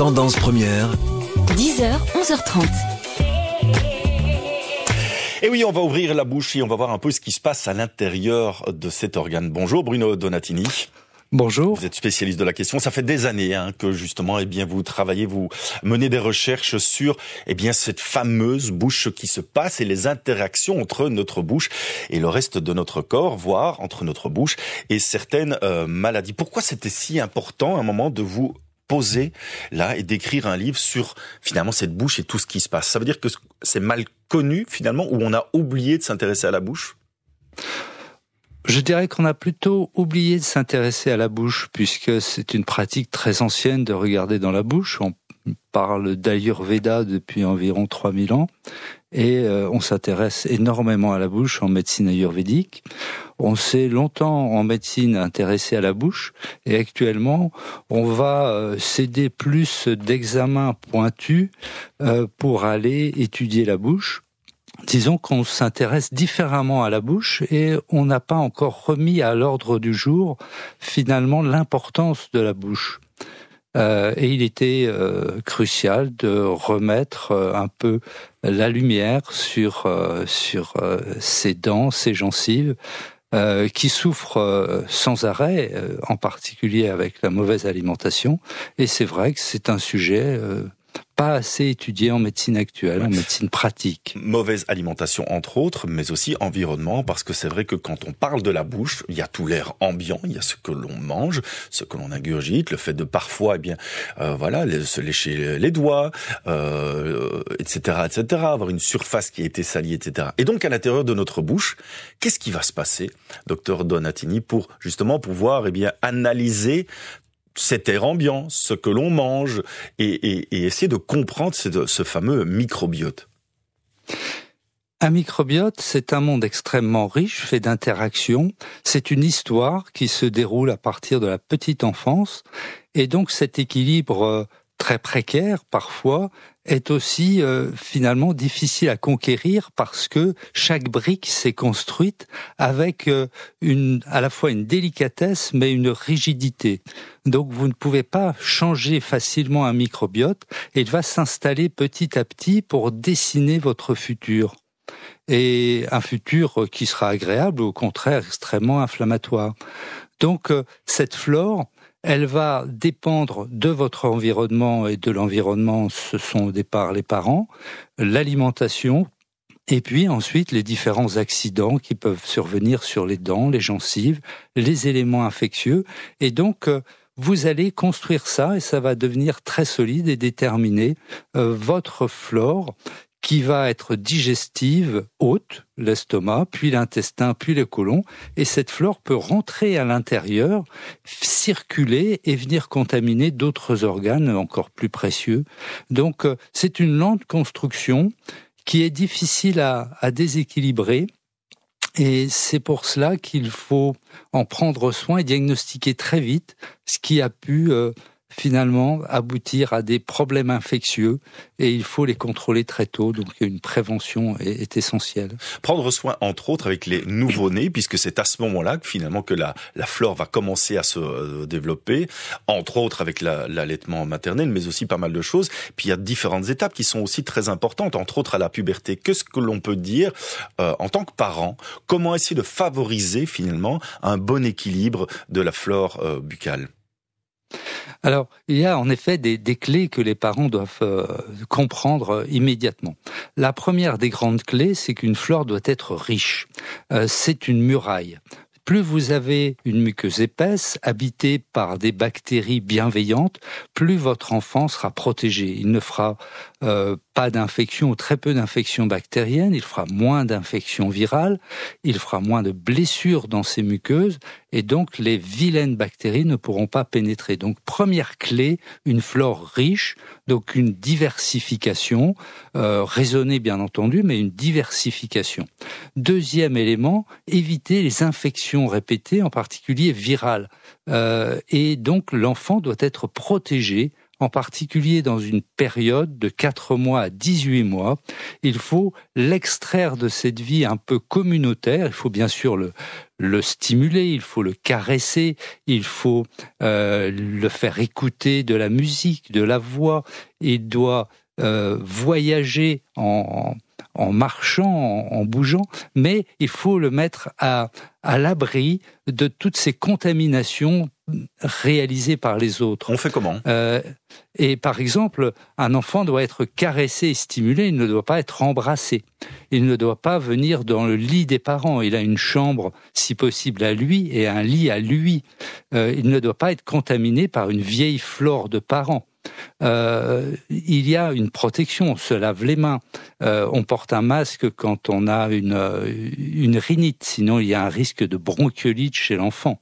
Tendance première. 10h, 11h30. Et oui, on va ouvrir la bouche et on va voir un peu ce qui se passe à l'intérieur de cet organe. Bonjour Bruno Donatini. Bonjour. Vous êtes spécialiste de la question. Ça fait des années que justement, vous travaillez, vous menez des recherches sur cette fameuse bouche, ce qui se passe et les interactions entre notre bouche et le reste de notre corps, voire entre notre bouche et certaines maladies. Pourquoi c'était si important à un moment de vous poser là et d'écrire un livre sur finalement cette bouche et tout ce qui se passe? Ça veut dire que c'est mal connu finalement, ou on a oublié de s'intéresser à la bouche? Je dirais qu'on a plutôt oublié de s'intéresser à la bouche, puisque c'est une pratique très ancienne de regarder dans la bouche. On parle d'Ayurveda depuis environ 3000 ans, et on s'intéresse énormément à la bouche en médecine ayurvédique. On s'est longtemps en médecine intéressé à la bouche, et actuellement, on va céder plus d'examens pointus pour aller étudier la bouche. Disons qu'on s'intéresse différemment à la bouche et on n'a pas encore remis à l'ordre du jour finalement l'importance de la bouche. Et il était crucial de remettre un peu la lumière sur ces dents, ces gencives qui souffrent sans arrêt, en particulier avec la mauvaise alimentation. Et c'est vrai que c'est un sujet pas assez étudié en médecine actuelle, en médecine pratique. Mauvaise alimentation entre autres, mais aussi environnement, parce que c'est vrai que quand on parle de la bouche, il y a tout l'air ambiant, il y a ce que l'on mange, ce que l'on ingurgite, le fait de parfois, se lécher les doigts, etc., avoir une surface qui a été salie, etc. Et donc à l'intérieur de notre bouche, qu'est-ce qui va se passer, docteur Donatini, pour justement pouvoir analyser cet air ambiant, ce que l'on mange, et essayer de comprendre ce fameux microbiote? Un microbiote, c'est un monde extrêmement riche, fait d'interactions. C'est une histoire qui se déroule à partir de la petite enfance. Et donc cet équilibre très précaire, parfois, est aussi finalement difficile à conquérir parce que chaque brique s'est construite avec à la fois une délicatesse mais une rigidité. Donc vous ne pouvez pas changer facilement un microbiote et il va s'installer petit à petit pour dessiner votre futur. Et un futur qui sera agréable ou au contraire extrêmement inflammatoire. Donc cette flore, elle va dépendre de votre environnement, et de l'environnement, ce sont au départ les parents, l'alimentation, et puis ensuite les différents accidents qui peuvent survenir sur les dents, les gencives, les éléments infectieux. Et donc, vous allez construire ça et ça va devenir très solide et déterminer votre flore, qui va être digestive, haute, l'estomac, puis l'intestin, puis le côlon, et cette flore peut rentrer à l'intérieur, circuler et venir contaminer d'autres organes encore plus précieux. Donc c'est une lente construction qui est difficile à déséquilibrer, et c'est pour cela qu'il faut en prendre soin et diagnostiquer très vite ce qui a pu finalement aboutir à des problèmes infectieux, et il faut les contrôler très tôt, donc une prévention est essentielle. Prendre soin entre autres avec les nouveau-nés, puisque c'est à ce moment-là que finalement que la flore va commencer à se développer, entre autres avec l'allaitement maternel, mais aussi pas mal de choses. Puis il y a différentes étapes qui sont aussi très importantes, entre autres à la puberté. Qu'est-ce que l'on peut dire en tant que parent? Comment essayer de favoriser finalement un bon équilibre de la flore buccale? Alors, il y a en effet des clés que les parents doivent comprendre immédiatement. La première des grandes clés, c'est qu'une flore doit être riche. C'est une muraille. Plus vous avez une muqueuse épaisse, habitée par des bactéries bienveillantes, plus votre enfant sera protégé. Il ne fera pas d'infection ou très peu d'infections bactériennes, il fera moins d'infections virales, il fera moins de blessures dans ses muqueuses, et donc les vilaines bactéries ne pourront pas pénétrer. Donc première clé, une flore riche, donc une diversification, raisonnée bien entendu, mais une diversification. Deuxième élément, éviter les infections répétées, en particulier virales. Et donc l'enfant doit être protégé en particulier dans une période de 4 mois à 18 mois. Il faut l'extraire de cette vie un peu communautaire. Il faut bien sûr le stimuler, il faut le caresser, il faut le faire écouter de la musique, de la voix. Il doit voyager en marchant, en bougeant, mais il faut le mettre à l'abri de toutes ces contaminations réalisées par les autres. On fait comment ? Et par exemple, un enfant doit être caressé et stimulé, il ne doit pas être embrassé. Il ne doit pas venir dans le lit des parents. Il a une chambre, si possible, à lui et un lit à lui. Il ne doit pas être contaminé par une vieille flore de parents. Il y a une protection, on se lave les mains, on porte un masque quand on a une rhinite, sinon il y a un risque de bronchiolite chez l'enfant.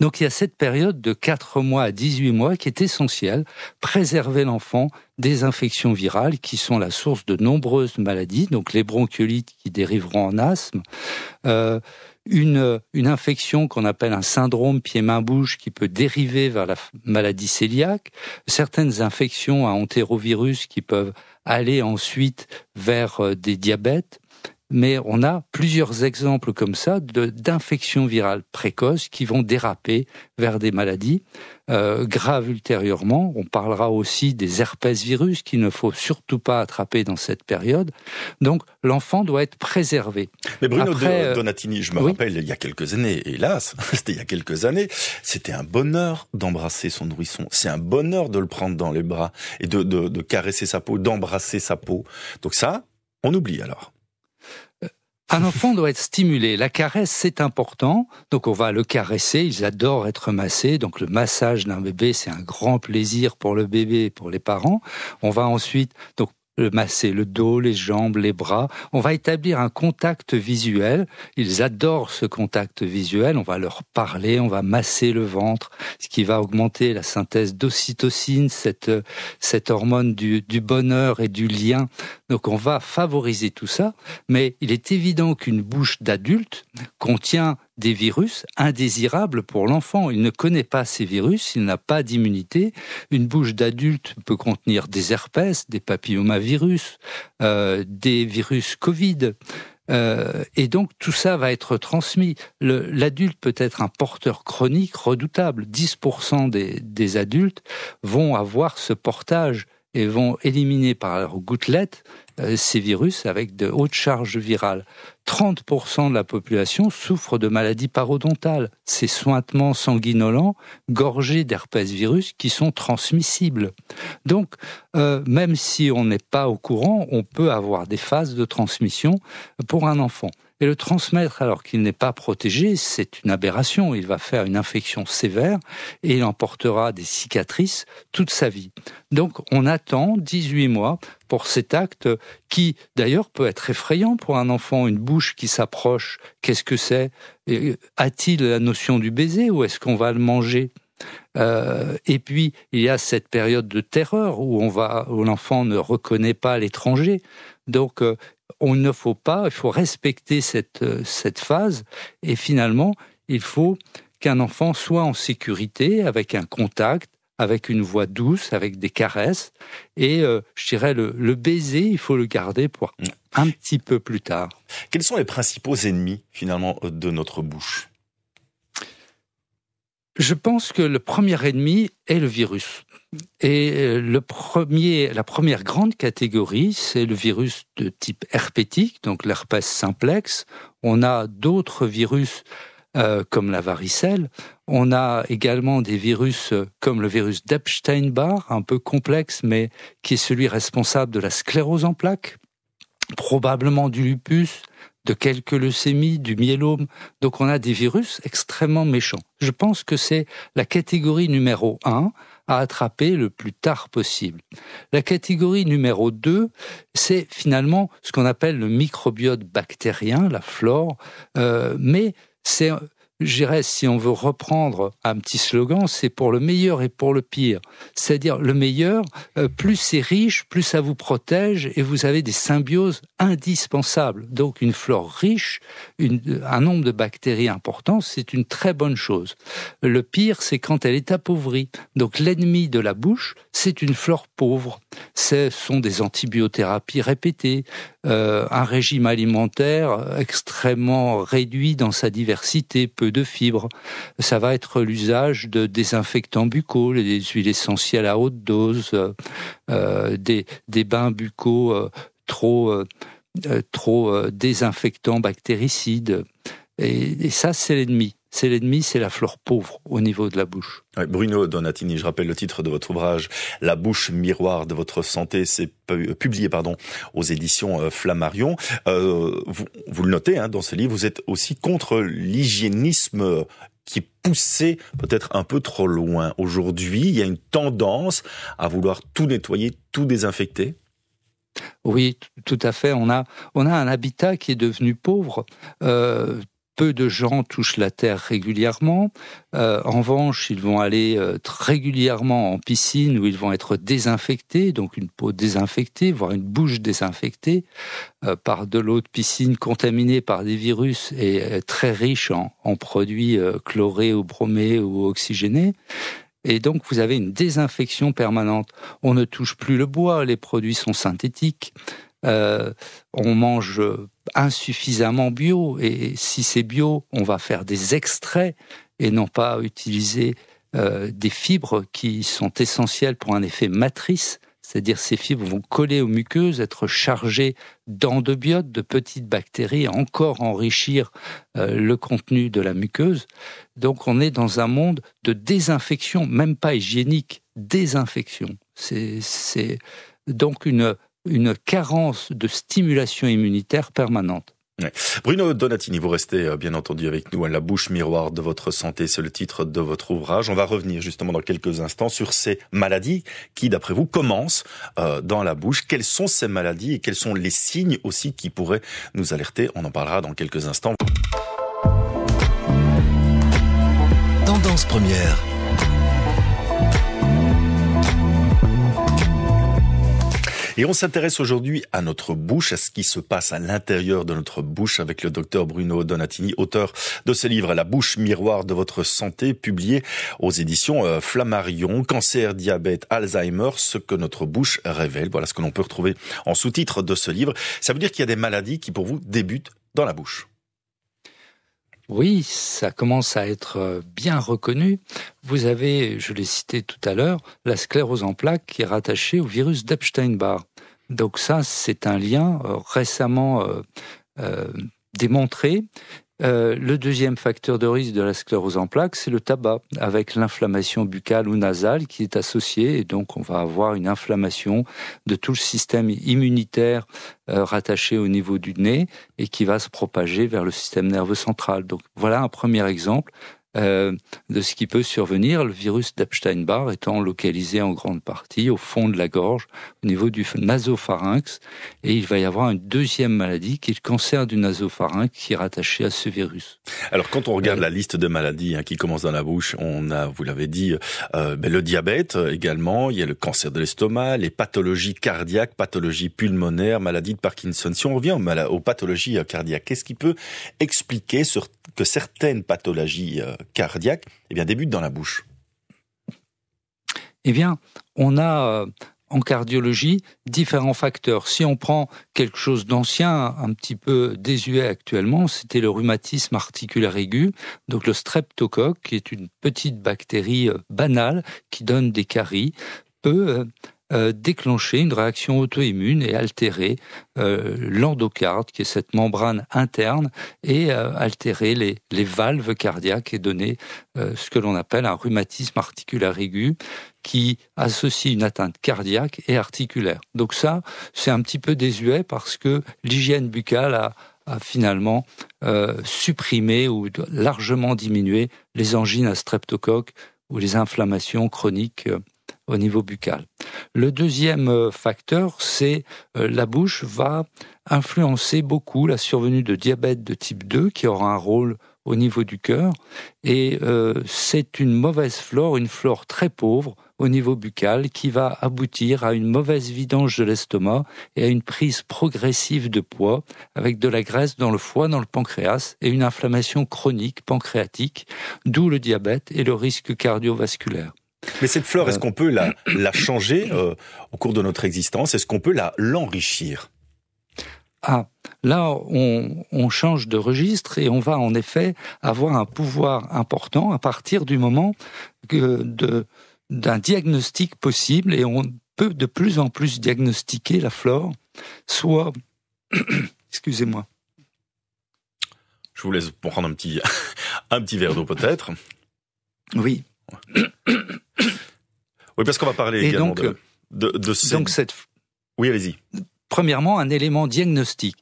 Donc il y a cette période de 4 mois à 18 mois qui est essentielle, préserver l'enfant des infections virales qui sont la source de nombreuses maladies, donc les bronchiolites qui dériveront en asthme, une infection qu'on appelle un syndrome pied-main-bouche qui peut dériver vers la maladie cœliaque, certaines infections à entérovirus qui peuvent aller ensuite vers des diabètes. Mais on a plusieurs exemples comme ça d'infections virales précoces qui vont déraper vers des maladies graves ultérieurement. On parlera aussi des herpès virus qu'il ne faut surtout pas attraper dans cette période. Donc l'enfant doit être préservé. Mais Bruno Donatini, je me rappelle il y a quelques années, hélas, c'était il y a quelques années, c'était un bonheur d'embrasser son nourrisson. C'est un bonheur de le prendre dans les bras et de caresser sa peau, d'embrasser sa peau. Donc ça, on oublie alors. Un enfant doit être stimulé. La caresse, c'est important. Donc, on va le caresser. Ils adorent être massés. Donc, le massage d'un bébé, c'est un grand plaisir pour le bébé et pour les parents. On va ensuite masser le dos, les jambes, les bras. On va établir un contact visuel. Ils adorent ce contact visuel. On va leur parler, on va masser le ventre, ce qui va augmenter la synthèse d'ocytocine, cette hormone du bonheur et du lien. Donc on va favoriser tout ça, mais il est évident qu'une bouche d'adulte contient des virus indésirables pour l'enfant. Il ne connaît pas ces virus, il n'a pas d'immunité. Une bouche d'adulte peut contenir des herpès, des papillomavirus, des virus Covid. Et donc tout ça va être transmis. L'adulte peut être un porteur chronique redoutable. 10% des adultes vont avoir ce portage et vont éliminer par leurs gouttelettes ces virus avec de hautes charges virales. 30% de la population souffre de maladies parodontales, ces suintements sanguinolents gorgés d'herpès virus qui sont transmissibles. Donc, même si on n'est pas au courant, on peut avoir des phases de transmission pour un enfant. Et le transmettre alors qu'il n'est pas protégé, c'est une aberration. Il va faire une infection sévère et il en portera des cicatrices toute sa vie. Donc on attend 18 mois pour cet acte qui, d'ailleurs, peut être effrayant pour un enfant. Une bouche qui s'approche, qu'est-ce que c'est ? A-t-il la notion du baiser ou est-ce qu'on va le manger ? Et puis, il y a cette période de terreur où l'enfant ne reconnaît pas l'étranger. Donc, il faut respecter cette phase. Et finalement, il faut qu'un enfant soit en sécurité avec un contact, avec une voix douce, avec des caresses. Et je dirais, le baiser, il faut le garder pour un petit peu plus tard. Quels sont les principaux ennemis, finalement, de notre bouche ? Je pense que le premier ennemi est le virus. Et la première grande catégorie, c'est le virus de type herpétique, donc l'herpès simplex. On a d'autres virus comme la varicelle. On a également des virus comme le virus d'Epstein-Barr, un peu complexe, mais qui est celui responsable de la sclérose en plaques, probablement du lupus, de quelques leucémies, du myélome. Donc on a des virus extrêmement méchants. Je pense que c'est la catégorie numéro 1 à attraper le plus tard possible. La catégorie numéro 2, c'est finalement ce qu'on appelle le microbiote bactérien, la flore, mais c'est je dirais, si on veut reprendre un petit slogan, c'est pour le meilleur et pour le pire. C'est-à-dire, le meilleur, plus c'est riche, plus ça vous protège et vous avez des symbioses indispensables. Donc, une flore riche, un nombre de bactéries important, c'est une très bonne chose. Le pire, c'est quand elle est appauvrie. Donc, l'ennemi de la bouche, c'est une flore pauvre. Ce sont des antibiothérapies répétées, un régime alimentaire extrêmement réduit dans sa diversité, peu de fibres. Ça va être l'usage de désinfectants buccaux, des huiles essentielles à haute dose, des bains buccaux trop désinfectants bactéricides. Et ça, c'est l'ennemi. C'est l'ennemi, c'est la flore pauvre au niveau de la bouche. Ouais, Bruno Donatini, je rappelle le titre de votre ouvrage, La bouche miroir de votre santé, c'est publié aux éditions Flammarion. Vous le notez dans ce livre, vous êtes aussi contre l'hygiénisme qui est poussé peut-être un peu trop loin. Aujourd'hui, il y a une tendance à vouloir tout nettoyer, tout désinfecter. Oui, tout à fait. On a un habitat qui est devenu pauvre. Peu de gens touchent la terre régulièrement. En revanche, ils vont aller régulièrement en piscine où ils vont être désinfectés, donc une peau désinfectée, voire une bouche désinfectée par de l'eau de piscine contaminée par des virus et très riche en produits chlorés ou bromés ou oxygénés. Et donc, vous avez une désinfection permanente. On ne touche plus le bois, les produits sont synthétiques. On mange insuffisamment bio, et si c'est bio, on va faire des extraits et non pas utiliser des fibres qui sont essentielles pour un effet matrice, c'est-à-dire ces fibres vont coller aux muqueuses, être chargées d'endobiotes, de petites bactéries, encore enrichir le contenu de la muqueuse. Donc on est dans un monde de désinfection, même pas hygiénique, désinfection. C'est donc une carence de stimulation immunitaire permanente. Ouais. Bruno Donatini, vous restez bien entendu avec nous. La bouche miroir de votre santé, c'est le titre de votre ouvrage. On va revenir justement dans quelques instants sur ces maladies qui, d'après vous, commencent dans la bouche. Quelles sont ces maladies et quels sont les signes aussi qui pourraient nous alerter? On en parlera dans quelques instants. Tendance première. Et on s'intéresse aujourd'hui à notre bouche, à ce qui se passe à l'intérieur de notre bouche avec le docteur Bruno Donatini, auteur de ce livre, La bouche miroir de votre santé, publié aux éditions Flammarion. Cancer, diabète, Alzheimer, ce que notre bouche révèle. Voilà ce que l'on peut retrouver en sous-titre de ce livre. Ça veut dire qu'il y a des maladies qui, pour vous, débutent dans la bouche. Oui, ça commence à être bien reconnu. Vous avez, je l'ai cité tout à l'heure, la sclérose en plaques qui est rattachée au virus d'Epstein-Barr. Donc ça, c'est un lien récemment démontré. Le deuxième facteur de risque de la sclérose en plaques, c'est le tabac, avec l'inflammation buccale ou nasale qui est associée. Et donc, on va avoir une inflammation de tout le système immunitaire rattaché au niveau du nez et qui va se propager vers le système nerveux central. Donc, voilà un premier exemple de ce qui peut survenir, le virus d'Epstein-Barr étant localisé en grande partie au fond de la gorge, au niveau du nasopharynx, et il va y avoir une deuxième maladie qui est le cancer du nasopharynx qui est rattaché à ce virus. Alors quand on regarde la liste de maladies qui commencent dans la bouche, on a, vous l'avez dit, le diabète également, il y a le cancer de l'estomac, les pathologies cardiaques, pathologies pulmonaires, maladie de Parkinson. Si on revient aux pathologies cardiaques, qu'est-ce qui peut expliquer que certaines pathologies cardiaques débutent dans la bouche? Eh bien, on a en cardiologie différents facteurs. Si on prend quelque chose d'ancien, un petit peu désuet actuellement, c'était le rhumatisme articulaire aigu, donc le streptocoque, qui est une petite bactérie banale qui donne des caries, peut déclencher une réaction auto-immune et altérer l'endocarde, qui est cette membrane interne, et altérer les valves cardiaques et donner ce que l'on appelle un rhumatisme articulaire aigu qui associe une atteinte cardiaque et articulaire. Donc ça, c'est un petit peu désuet parce que l'hygiène buccale a finalement supprimé ou largement diminué les angines à streptocoque ou les inflammations chroniques au niveau buccal. Le deuxième facteur, c'est la bouche va influencer beaucoup la survenue de diabète de type 2 qui aura un rôle au niveau du cœur, et c'est une mauvaise flore, une flore très pauvre au niveau buccal qui va aboutir à une mauvaise vidange de l'estomac et à une prise progressive de poids avec de la graisse dans le foie, dans le pancréas et une inflammation chronique pancréatique, d'où le diabète et le risque cardiovasculaire. Mais cette flore, est-ce qu'on peut la changer au cours de notre existence? Est-ce qu'on peut l'enrichir? Ah, là, on change de registre et on va en effet avoir un pouvoir important à partir du moment d'un diagnostic possible, et on peut de plus en plus diagnostiquer la flore, soit... Excusez-moi. Je vous laisse prendre un petit verre d'eau peut-être. Oui. Oui, parce qu'on va parler et également donc, de ces... Donc cette... Oui, allez-y. Premièrement, un élément diagnostique.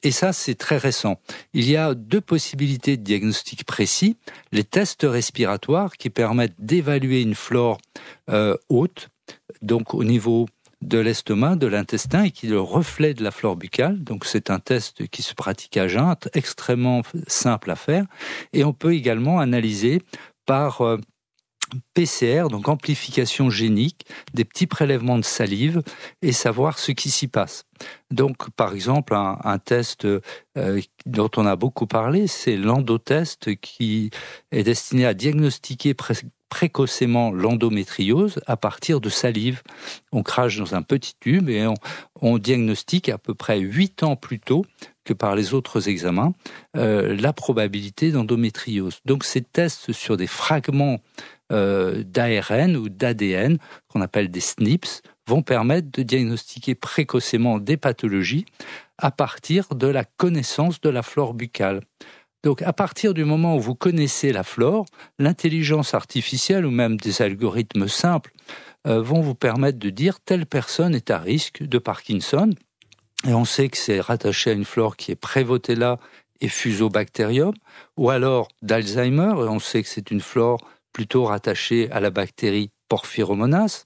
Et ça, c'est très récent. Il y a 2 possibilités de diagnostic précis. Les tests respiratoires qui permettent d'évaluer une flore haute, donc au niveau de l'estomac, de l'intestin, et qui est le reflet de la flore buccale. Donc c'est un test qui se pratique à jeun, extrêmement simple à faire. Et on peut également analyser par... PCR, donc amplification génique, des petits prélèvements de salive et savoir ce qui s'y passe. Donc, par exemple, un test dont on a beaucoup parlé, c'est l'endotest qui est destiné à diagnostiquer précocement l'endométriose à partir de salive. On crache dans un petit tube et on diagnostique à peu près 8 ans plus tôt que par les autres examens la probabilité d'endométriose. Donc, ces tests sur des fragments d'ARN ou d'ADN, qu'on appelle des SNPs, vont permettre de diagnostiquer précocement des pathologies à partir de la connaissance de la flore buccale. Donc, à partir du moment où vous connaissez la flore, l'intelligence artificielle ou même des algorithmes simples vont vous permettre de dire telle personne est à risque de Parkinson. Et on sait que c'est rattaché à une flore qui est Prevotella et Fusobacterium, ou alors d'Alzheimer, et on sait que c'est une flore plutôt rattaché à la bactérie Porphyromonas.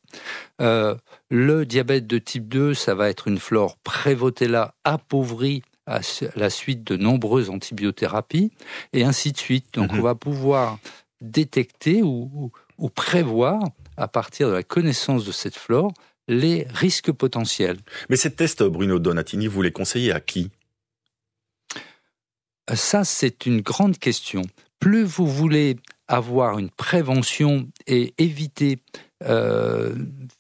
Le diabète de type 2, ça va être une flore Prevotella appauvrie à la suite de nombreuses antibiothérapies, et ainsi de suite. Donc on va pouvoir détecter ou prévoir, à partir de la connaissance de cette flore, les risques potentiels. Mais ces tests, Bruno Donatini, vous les conseillez à qui? Ça, c'est une grande question. Plus vous voulez avoir une prévention et éviter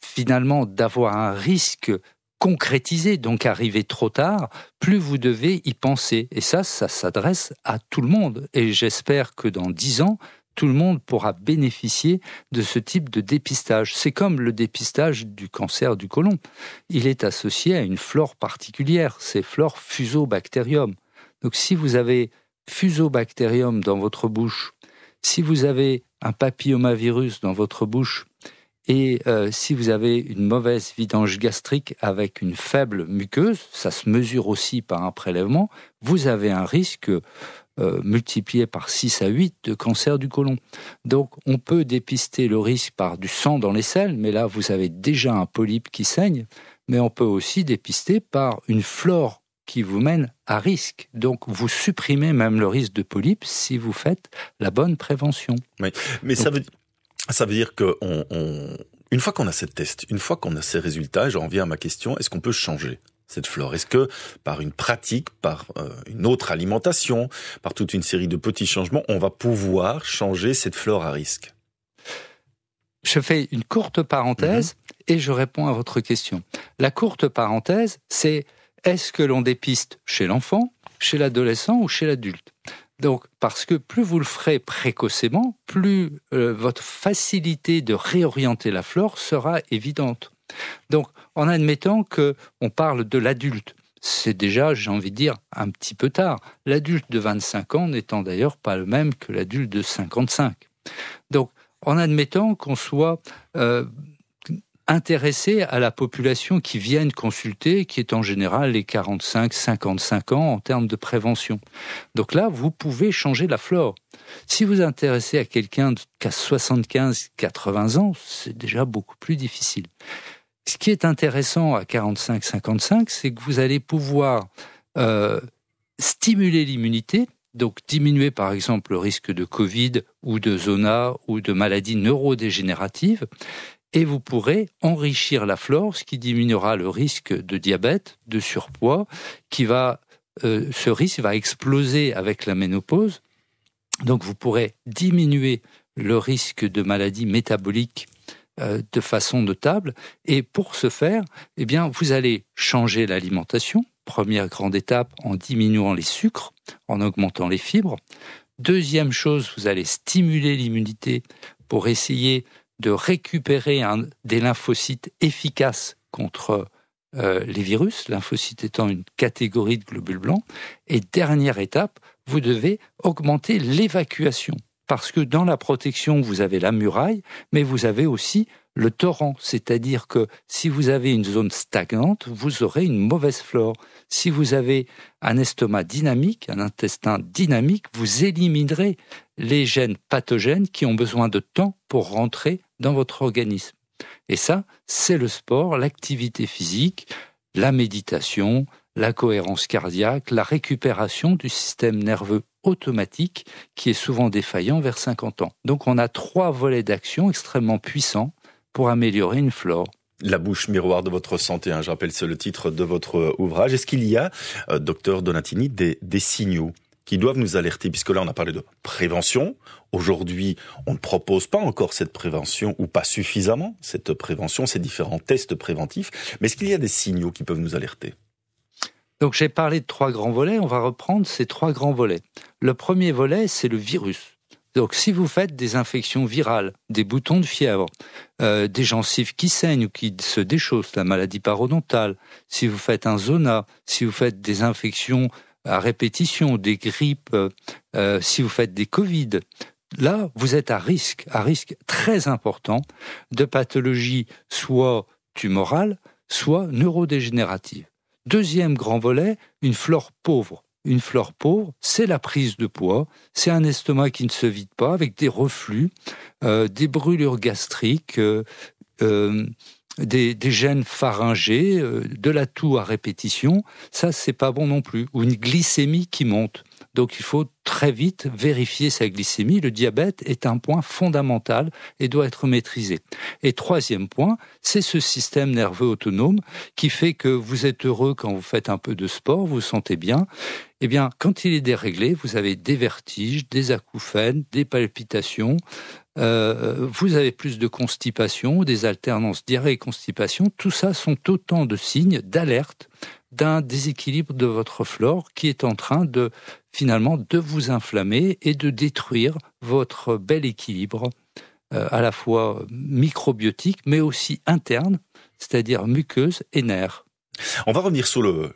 finalement d'avoir un risque concrétisé, donc arriver trop tard, plus vous devez y penser. Et ça s'adresse à tout le monde. Et j'espère que dans 10 ans, tout le monde pourra bénéficier de ce type de dépistage. C'est comme le dépistage du cancer du côlon. Il est associé à une flore particulière, c'est flore Fusobacterium. Donc si vous avez Fusobacterium dans votre bouche, si vous avez un papillomavirus dans votre bouche et si vous avez une mauvaise vidange gastrique avec une faible muqueuse, ça se mesure aussi par un prélèvement, vous avez un risque multiplié par 6 à 8 de cancer du côlon. Donc on peut dépister le risque par du sang dans les selles, mais là vous avez déjà un polype qui saigne, mais on peut aussi dépister par une flore qui vous mène à risque. Donc, vous supprimez même le risque de polype si vous faites la bonne prévention. Oui, mais donc, ça veut dire que une fois qu'on a cette test, une fois qu'on a ces résultats, j'en reviens à ma question, est-ce qu'on peut changer cette flore? Est-ce que par une pratique, par une autre alimentation, par toute une série de petits changements, on va pouvoir changer cette flore à risque? Je fais une courte parenthèse et je réponds à votre question. La courte parenthèse, c'est: est-ce que l'on dépiste chez l'enfant, chez l'adolescent ou chez l'adulte? Donc, parce que plus vous le ferez précocement, plus votre facilité de réorienter la flore sera évidente. Donc, en admettant qu'on parle de l'adulte, c'est déjà, j'ai envie de dire, un petit peu tard. L'adulte de 25 ans n'étant d'ailleurs pas le même que l'adulte de 55. Donc, en admettant qu'on soit intéressé à la population qui viennent consulter, qui est en général les 45-55 ans en termes de prévention. Donc là, vous pouvez changer la flore. Si vous intéressez à quelqu'un qui a 75-80 ans, c'est déjà beaucoup plus difficile. Ce qui est intéressant à 45-55, c'est que vous allez pouvoir stimuler l'immunité donc diminuer par exemple le risque de Covid ou de zona ou de maladies neurodégénératives. Et vous pourrez enrichir la flore, ce qui diminuera le risque de diabète, de surpoids, ce risque va exploser avec la ménopause. Donc vous pourrez diminuer le risque de maladies métaboliques de façon notable. Et pour ce faire, eh bien, vous allez changer l'alimentation. Première grande étape, en diminuant les sucres, en augmentant les fibres. Deuxième chose, vous allez stimuler l'immunité pour essayer de récupérer des lymphocytes efficaces contre les virus, lymphocytes étant une catégorie de globules blancs. Et dernière étape, vous devez augmenter l'évacuation. Parce que dans la protection, vous avez la muraille, mais vous avez aussi le torrent. C'est-à-dire que si vous avez une zone stagnante, vous aurez une mauvaise flore. Si vous avez un estomac dynamique, un intestin dynamique, vous éliminerez les gènes pathogènes qui ont besoin de temps pour rentrer dans votre organisme. Et ça, c'est le sport, l'activité physique, la méditation, la cohérence cardiaque, la récupération du système nerveux automatique qui est souvent défaillant vers 50 ans. Donc on a 3 volets d'action extrêmement puissants pour améliorer une flore. La bouche miroir de votre santé, je rappelle, c'est le titre de votre ouvrage. Est-ce qu'il y a, docteur Donatini, des signaux qui doivent nous alerter, puisque là on a parlé de prévention. Aujourd'hui, on ne propose pas encore cette prévention, ou pas suffisamment cette prévention, ces différents tests préventifs. Mais est-ce qu'il y a des signaux qui peuvent nous alerter ? Donc j'ai parlé de 3 grands volets, on va reprendre ces 3 grands volets. Le premier volet, c'est le virus. Donc si vous faites des infections virales, des boutons de fièvre, des gencives qui saignent ou qui se déchaussent, la maladie parodontale, si vous faites un zona, si vous faites des infections à répétition, des grippes, si vous faites des Covid, là vous êtes à risque très important de pathologie soit tumorale, soit neurodégénérative. Deuxième grand volet, une flore pauvre. Une flore pauvre, c'est la prise de poids, c'est un estomac qui ne se vide pas avec des reflux, des brûlures gastriques, des gènes pharyngés, de la toux à répétition, ça c'est pas bon non plus. Ou une glycémie qui monte. Donc il faut très vite vérifier sa glycémie. Le diabète est un point fondamental et doit être maîtrisé. Et troisième point, c'est ce système nerveux autonome qui fait que vous êtes heureux quand vous faites un peu de sport, vous vous sentez bien. Eh bien, quand il est déréglé, vous avez des vertiges, des acouphènes, des palpitations, vous avez plus de constipation, des alternances diarrhée et constipation. Tout ça sont autant de signes d'alerte d'un déséquilibre de votre flore qui est en train de, finalement, de vous inflammer et de détruire votre bel équilibre, à la fois microbiotique, mais aussi interne, c'est-à-dire muqueuse et nerfs. On va revenir sur le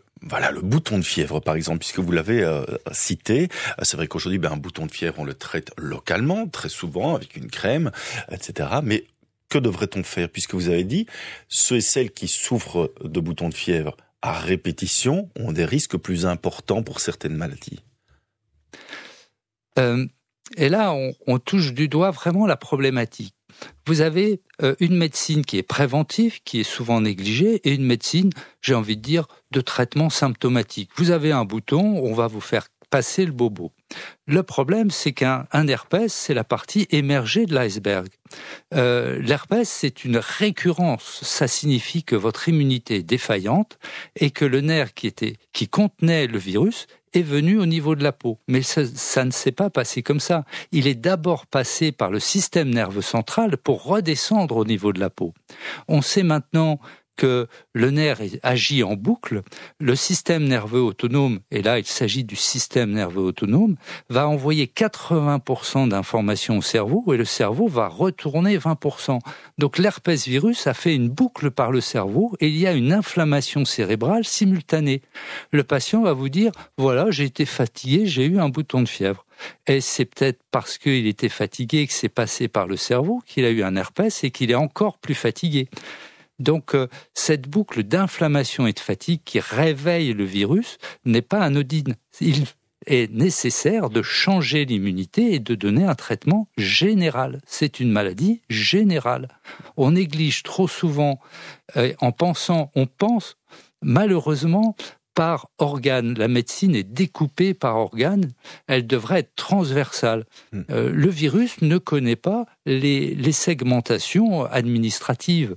bouton de fièvre, par exemple, puisque vous l'avez cité. C'est vrai qu'aujourd'hui, un bouton de fièvre, on le traite localement, très souvent, avec une crème, etc. Mais que devrait-on faire? Puisque vous avez dit, ceux et celles qui souffrent de boutons de fièvre à répétition ont des risques plus importants pour certaines maladies. Et là, on touche du doigt vraiment la problématique. Vous avez une médecine qui est préventive, qui est souvent négligée, et une médecine, j'ai envie de dire, de traitement symptomatique. Vous avez un bouton, on va vous faire passer le bobo. Le problème, c'est qu'un herpès, c'est la partie émergée de l'iceberg. L'herpès, c'est une récurrence. Ça signifie que votre immunité est défaillante et que le nerf qui contenait le virus est venu au niveau de la peau. Mais ça ne s'est pas passé comme ça. Il est d'abord passé par le système nerveux central pour redescendre au niveau de la peau. On sait maintenant que le nerf agit en boucle, le système nerveux autonome, et là il s'agit du système nerveux autonome, va envoyer 80% d'informations au cerveau et le cerveau va retourner 20%. Donc l'herpès virus a fait une boucle par le cerveau et il y a une inflammation cérébrale simultanée. Le patient va vous dire, voilà, j'ai été fatigué, j'ai eu un bouton de fièvre. Et c'est peut-être parce qu'il était fatigué que c'est passé par le cerveau qu'il a eu un herpès et qu'il est encore plus fatigué. Donc, cette boucle d'inflammation et de fatigue qui réveille le virus n'est pas anodine. Il est nécessaire de changer l'immunité et de donner un traitement général. C'est une maladie générale. On néglige trop souvent on pense malheureusement par organe. La médecine est découpée par organe, elle devrait être transversale. Le virus ne connaît pas les segmentations administratives.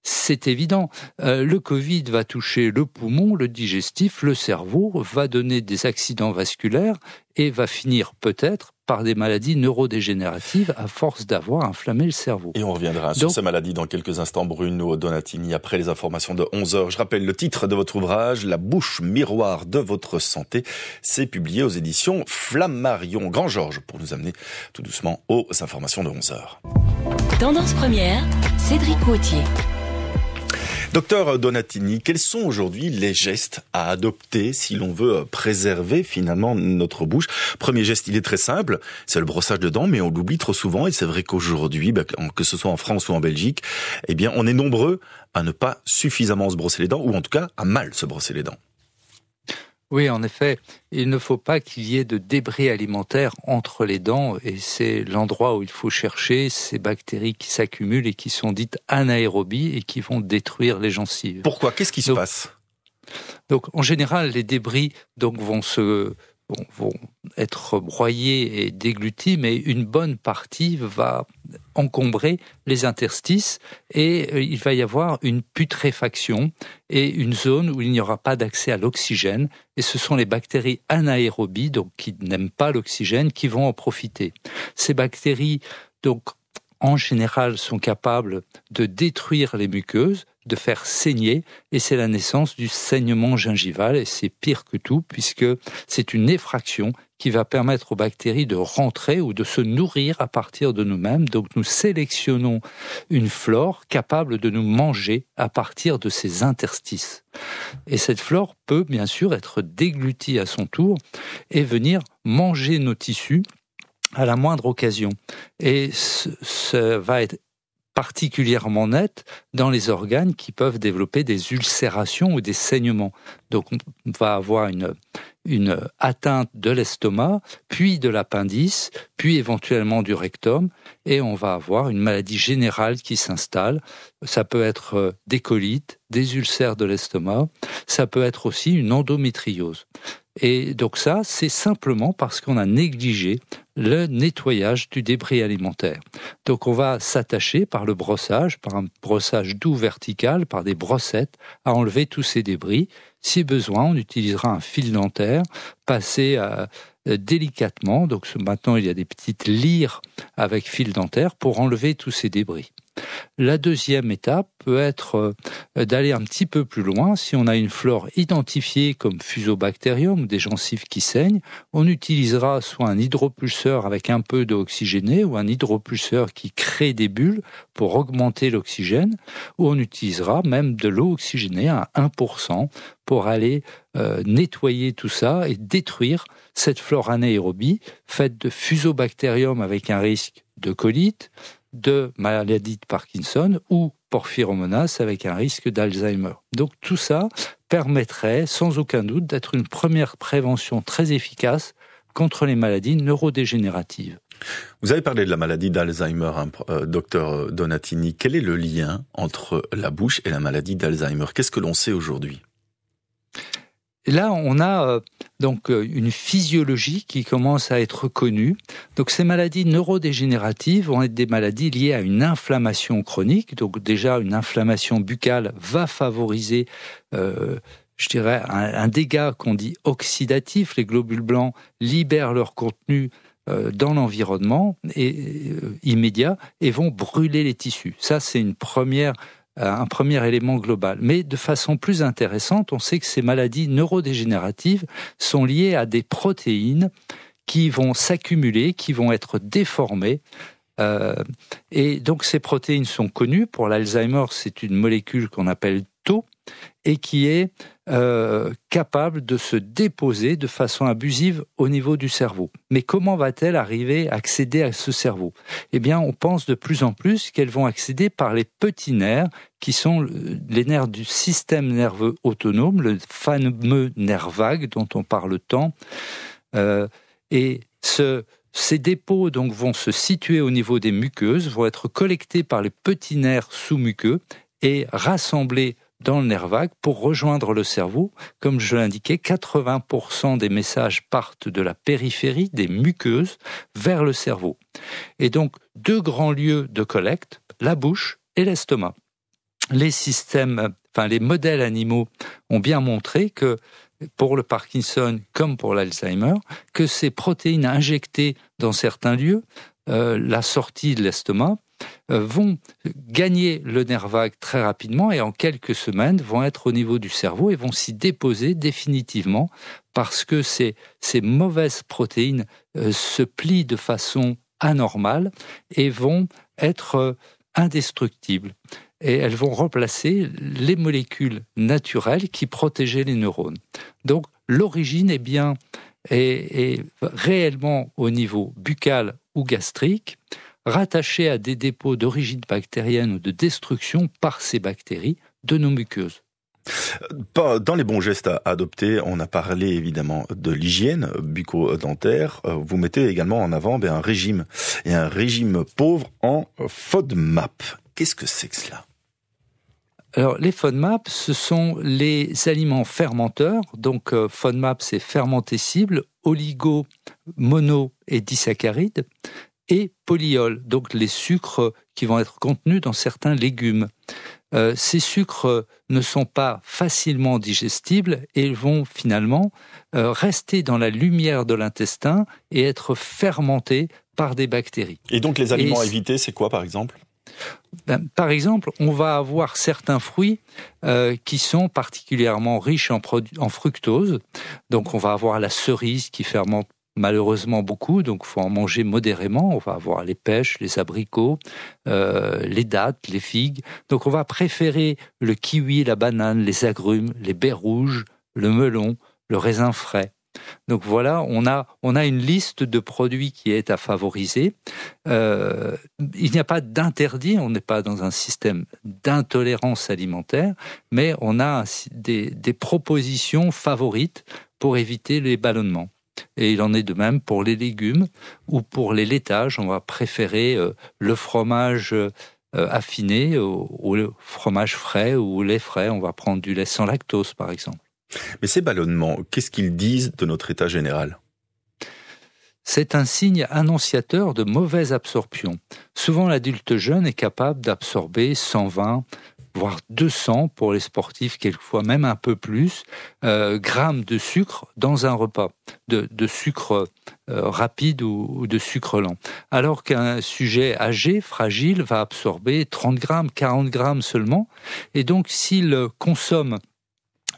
C'est évident. Le Covid va toucher le poumon, le digestif, le cerveau, va donner des accidents vasculaires et va finir peut-être par des maladies neurodégénératives à force d'avoir inflammé le cerveau. Et on reviendra sur ces maladies dans quelques instants, Bruno Donatini, après les informations de 11h. Je rappelle le titre de votre ouvrage, La bouche miroir de votre santé. C'est publié aux éditions Flammarion. Grand Georges, pour nous amener tout doucement aux informations de 11h. Tendance première, Cédric Gauthier. Docteur Donatini, quels sont aujourd'hui les gestes à adopter si l'on veut préserver finalement notre bouche? Premier geste, il est très simple, c'est le brossage de dents, mais on l'oublie trop souvent et c'est vrai qu'aujourd'hui, que ce soit en France ou en Belgique, eh bien, on est nombreux à ne pas suffisamment se brosser les dents ou en tout cas à mal se brosser les dents. Oui, en effet, il ne faut pas qu'il y ait de débris alimentaires entre les dents et c'est l'endroit où il faut chercher ces bactéries qui s'accumulent et qui sont dites anaérobies et qui vont détruire les gencives. Pourquoi? Qu'est-ce qui se passe? Donc, en général, les débris vont être broyés et déglutis, mais une bonne partie va encombrer les interstices et il va y avoir une putréfaction et une zone où il n'y aura pas d'accès à l'oxygène. Et ce sont les bactéries anaérobies, donc qui n'aiment pas l'oxygène, qui vont en profiter. Ces bactéries, donc, en général, sont capables de détruire les muqueuses, de faire saigner, et c'est la naissance du saignement gingival, et c'est pire que tout, puisque c'est une effraction qui va permettre aux bactéries de rentrer ou de se nourrir à partir de nous-mêmes. Donc nous sélectionnons une flore capable de nous manger à partir de ces interstices. Et cette flore peut bien sûr être déglutie à son tour et venir manger nos tissus à la moindre occasion. Et ça va être particulièrement net dans les organes qui peuvent développer des ulcérations ou des saignements. Donc on va avoir une atteinte de l'estomac, puis de l'appendice, puis éventuellement du rectum, et on va avoir une maladie générale qui s'installe. Ça peut être des colites, des ulcères de l'estomac, ça peut être aussi une endométriose. Et donc ça, c'est simplement parce qu'on a négligé le nettoyage du débris alimentaire. Donc on va s'attacher par le brossage, par un brossage doux vertical, par des brossettes, à enlever tous ces débris. Si besoin, on utilisera un fil dentaire passé délicatement. Donc maintenant, il y a des petites lyres avec fil dentaire pour enlever tous ces débris. La deuxième étape peut être d'aller un petit peu plus loin. Si on a une flore identifiée comme Fusobacterium ou des gencives qui saignent, on utilisera soit un hydropulseur avec un peu d'eau oxygénée ou un hydropulseur qui crée des bulles pour augmenter l'oxygène, ou on utilisera même de l'eau oxygénée à 1% pour aller nettoyer tout ça et détruire cette flore anaérobie faite de Fusobacterium avec un risque de colite, de maladie de Parkinson ou Porphyromonas avec un risque d'Alzheimer. Donc tout ça permettrait sans aucun doute d'être une première prévention très efficace contre les maladies neurodégénératives. Vous avez parlé de la maladie d'Alzheimer, docteur Donatini. Quel est le lien entre la bouche et la maladie d'Alzheimer? Qu'est-ce que l'on sait aujourd'hui? Et là, on a donc une physiologie qui commence à être connue. Donc ces maladies neurodégénératives vont être des maladies liées à une inflammation chronique. Donc déjà, une inflammation buccale va favoriser, je dirais, un dégât qu'on dit oxydatif. Les globules blancs libèrent leur contenu dans l'environnement immédiat et vont brûler les tissus. Ça, c'est un premier élément global. Mais de façon plus intéressante, on sait que ces maladies neurodégénératives sont liées à des protéines qui vont s'accumuler, qui vont être déformées. Et donc ces protéines sont connues. Pour l'Alzheimer, c'est une molécule qu'on appelle Tau et qui est capable de se déposer de façon abusive au niveau du cerveau. Mais comment va-t-elle arriver à accéder à ce cerveau? Eh bien, on pense de plus en plus qu'elles vont accéder par les petits nerfs, qui sont les nerfs du système nerveux autonome, le fameux nerf vague dont on parle tant. Ces dépôts donc vont se situer au niveau des muqueuses, vont être collectés par les petits nerfs sous-muqueux et rassemblés dans le nerf vague pour rejoindre le cerveau. Comme je l'indiquais, 80% des messages partent de la périphérie, des muqueuses, vers le cerveau. Et donc, 2 grands lieux de collecte, la bouche et l'estomac. Les modèles animaux ont bien montré que pour le Parkinson comme pour l'Alzheimer, que ces protéines injectées dans certains lieux, la sortie de l'estomac, vont gagner le nerf vague très rapidement et en quelques semaines vont être au niveau du cerveau et vont s'y déposer définitivement parce que ces mauvaises protéines se plient de façon anormale et vont être indestructibles. Et elles vont remplacer les molécules naturelles qui protégeaient les neurones. Donc l'origine est réellement au niveau buccal ou gastrique, rattachée à des dépôts d'origine bactérienne ou de destruction par ces bactéries de nos muqueuses. Dans les bons gestes à adopter, on a parlé évidemment de l'hygiène bucco-dentaire. Vous mettez également en avant un régime, et un régime pauvre en FODMAP. Qu'est-ce que c'est que cela ? Alors, les FODMAP, ce sont les aliments fermenteurs. Donc, FODMAP, c'est fermentescible, oligo, mono et disaccharides, et polyols, donc les sucres qui vont être contenus dans certains légumes. Ces sucres ne sont pas facilement digestibles et vont finalement rester dans la lumière de l'intestin et être fermentés par des bactéries. Et donc, les aliments à éviter, c'est quoi, par exemple ? Par exemple, on va avoir certains fruits qui sont particulièrement riches en fructose. Donc, on va avoir la cerise qui fermente malheureusement beaucoup, donc il faut en manger modérément. On va avoir les pêches, les abricots, les dattes, les figues. Donc, on va préférer le kiwi, la banane, les agrumes, les baies rouges, le melon, le raisin frais. Donc voilà, on a une liste de produits qui est à favoriser. Il n'y a pas d'interdit, on n'est pas dans un système d'intolérance alimentaire, mais on a des propositions favorites pour éviter les ballonnements. Et il en est de même pour les légumes ou pour les laitages. On va préférer le fromage affiné au fromage frais ou au lait frais. On va prendre du lait sans lactose, par exemple. Mais ces ballonnements, qu'est-ce qu'ils disent de notre état général ? C'est un signe annonciateur de mauvaise absorption. Souvent, l'adulte jeune est capable d'absorber 120, voire 200 pour les sportifs, quelquefois même un peu plus, grammes de sucre dans un repas, de sucre rapide ou de sucre lent. Alors qu'un sujet âgé, fragile, va absorber 30 grammes, 40 grammes seulement. Et donc, s'il consomme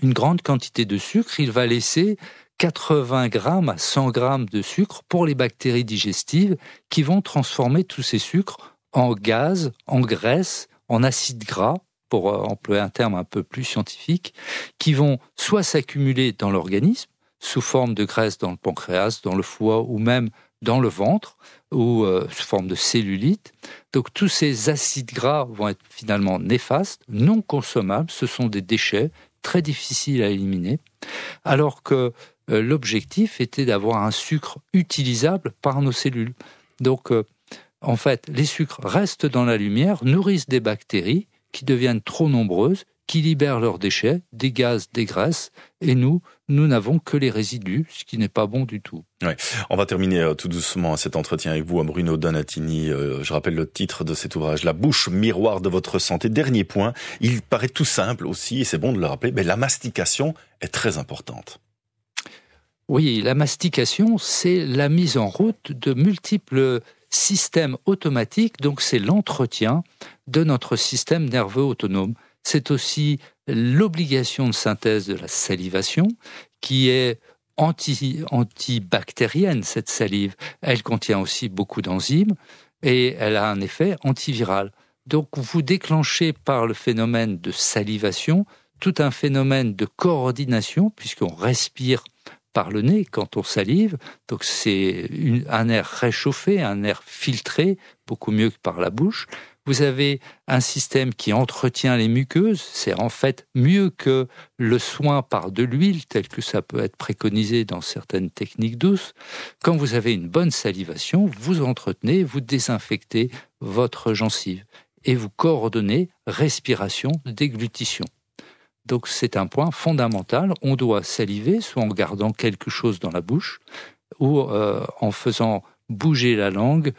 une grande quantité de sucre, il va laisser 80 grammes à 100 grammes de sucre pour les bactéries digestives qui vont transformer tous ces sucres en gaz, en graisse, en acides gras, pour employer un terme un peu plus scientifique, qui vont soit s'accumuler dans l'organisme, sous forme de graisse dans le pancréas, dans le foie ou même dans le ventre, ou sous forme de cellulite. Donc tous ces acides gras vont être finalement néfastes, non consommables, ce sont des déchets très difficiles à éliminer, alors que l'objectif était d'avoir un sucre utilisable par nos cellules. Donc, en fait, les sucres restent dans la lumière, nourrissent des bactéries qui deviennent trop nombreuses, qui libèrent leurs déchets, des gaz, des graisses, et nous n'avons que les résidus, ce qui n'est pas bon du tout. Ouais. On va terminer tout doucement cet entretien avec vous, Bruno Donatini. Je rappelle le titre de cet ouvrage, La bouche, miroir de votre santé. Dernier point, il paraît tout simple aussi, et c'est bon de le rappeler, mais la mastication est très importante. Oui, la mastication, c'est la mise en route de multiples systèmes automatiques, donc c'est l'entretien de notre système nerveux autonome. C'est aussi l'obligation de synthèse de la salivation qui est antibactérienne, cette salive. Elle contient aussi beaucoup d'enzymes et elle a un effet antiviral. Donc vous déclenchez par le phénomène de salivation tout un phénomène de coordination puisqu'on respire par le nez quand on salive. Donc c'est un air réchauffé, un air filtré, beaucoup mieux que par la bouche. Vous avez un système qui entretient les muqueuses. C'est en fait mieux que le soin par de l'huile, tel que ça peut être préconisé dans certaines techniques douces. Quand vous avez une bonne salivation, vous entretenez, vous désinfectez votre gencive et vous coordonnez respiration, déglutition. Donc c'est un point fondamental. On doit saliver, soit en gardant quelque chose dans la bouche, ou en faisant bouger la langue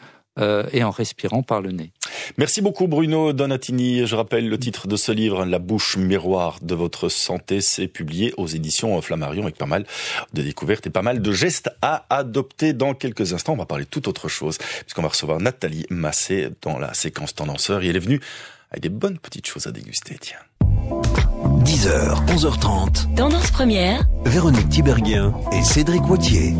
et en respirant par le nez. Merci beaucoup Bruno Donatini. Je rappelle le titre de ce livre, La bouche miroir de votre santé. C'est publié aux éditions Flammarion avec pas mal de découvertes et pas mal de gestes à adopter. Dans quelques instants, on va parler de toute autre chose puisqu'on va recevoir Nathalie Massé dans la séquence Tendanceur. Et elle est venue avec des bonnes petites choses à déguster. Tiens. 10h, 11h30. Tendance première. Véronique Tiberghien et Cédric Wauthier.